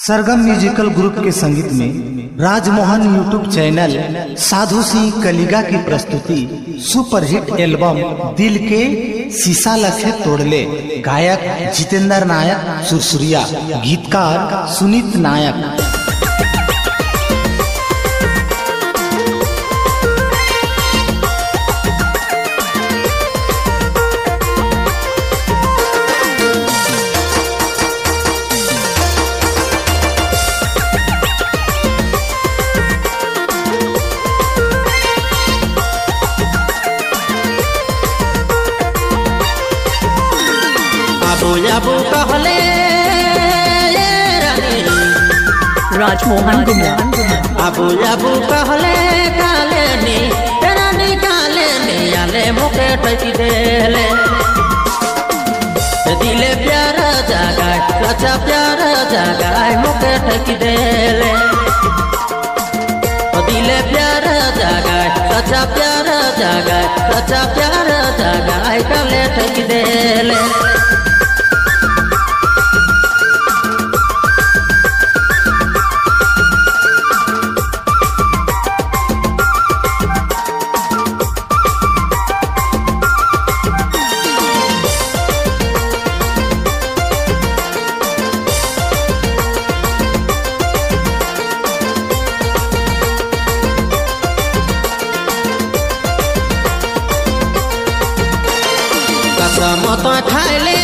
सरगम musical group के संगीत में राजमोहन यूट्यूब चैनल साधु सिंह कलिगा की प्रस्तुति सुपरहिट एल्बम दिल के शीशा लखे तोड़ले। गायक जितेंद्र नायक सुरसुरिया, गीतकार सुनीत नायक। अबू कहले राजमोहन अबू कहले काले नी तेरा निकाले नी आले मुके ठकी देले दिले प्यार जागा सच्चा प्यार जागा मुके ठकी देले दिले प्यार जागा सच्चा प्यार जागा सच्चा प्यार जागा काले ठकी देले। कसम तो खाई ले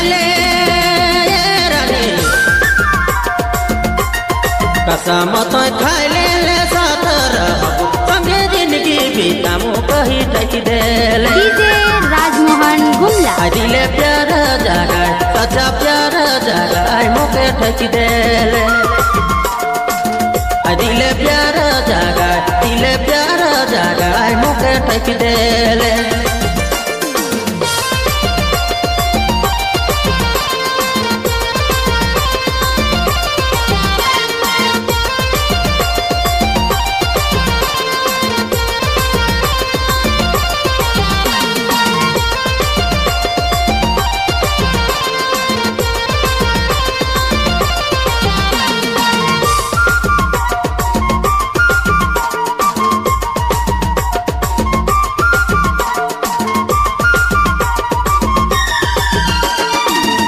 रानी, कसम तो खाई ले सातर संगे जिंदगी बीतामू कही ठकी देले। डीजे राजमोहन गुमला दिले प्यार जागा सच्चा प्यार जागा मुके ठकी देले दिले प्यार जागा दिले प्यार जागा मुके ठकी देले।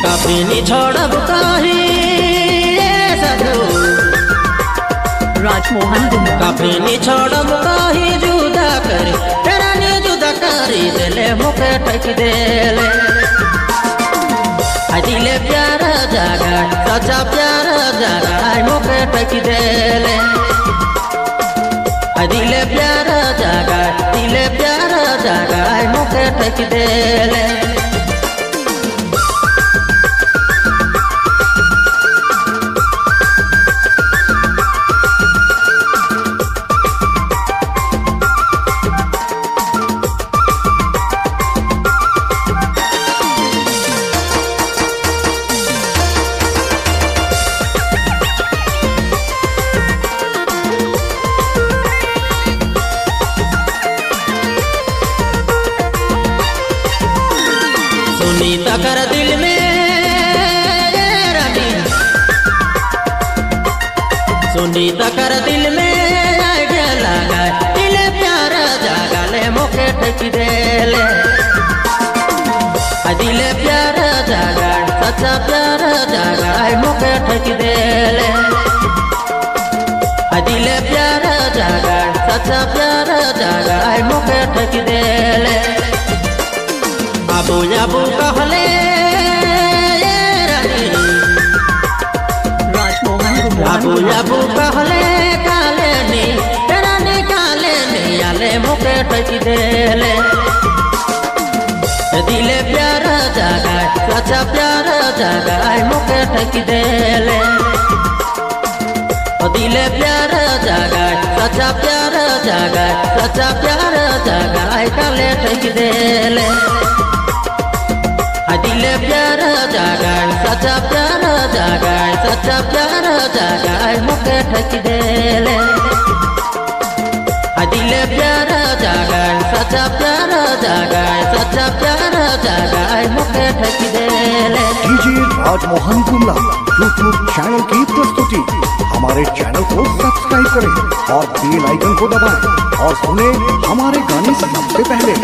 कभी छोड़ब कही सधु राजमोहन कभी छोड़ब कही जुदा करी तेरा ने जुदा करी दिले मुके ठकी देले दिले प्यार जागा सच्चा प्यार जागा मुके ठकी देले दिले प्यार जागा दिले प्यार जागा मुके ठकी देले। सुनीता कर दिल में रानी, सुनीता कर दिल में आइडिया लगा दिले प्यार जागा ले मुके ठकी देले दिले प्यार जागा सच्चा प्यार जागा मुके ठकी देले दिले प्यार जागा सच्चा प्यार जागा मुके ठकी देले। अबू कहले रानी, राजमोहन अबू कहले काले नी तेरा निकाले नी आले मुके ठकी देले दिले प्यार जागा सच्चा प्यार जागा मुके ठकी देले दिले प्यार जागा सच्चा प्यार जागा सच्चा प्यार जागा काले ठकी देले दिले प्यार जागा सच्चा प्यार जागा सच्चा प्यार जागा मुके ठकी देले दिले प्यार जागा सच्चा प्यार जागा सच्चा प्यार जागा मुके ठकी देले। DJ Rajmohan Gumla YouTube channel की प्रस्तुति। हमारे चैनल को सब्सक्राइब करें और बेल आइकन को दबाएं और सुने हमारे गाने सबसे पहले।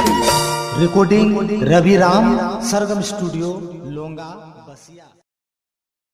रिकॉर्डिंग रवि राम, सरगम स्टूडियो, लोंगा, बसिया।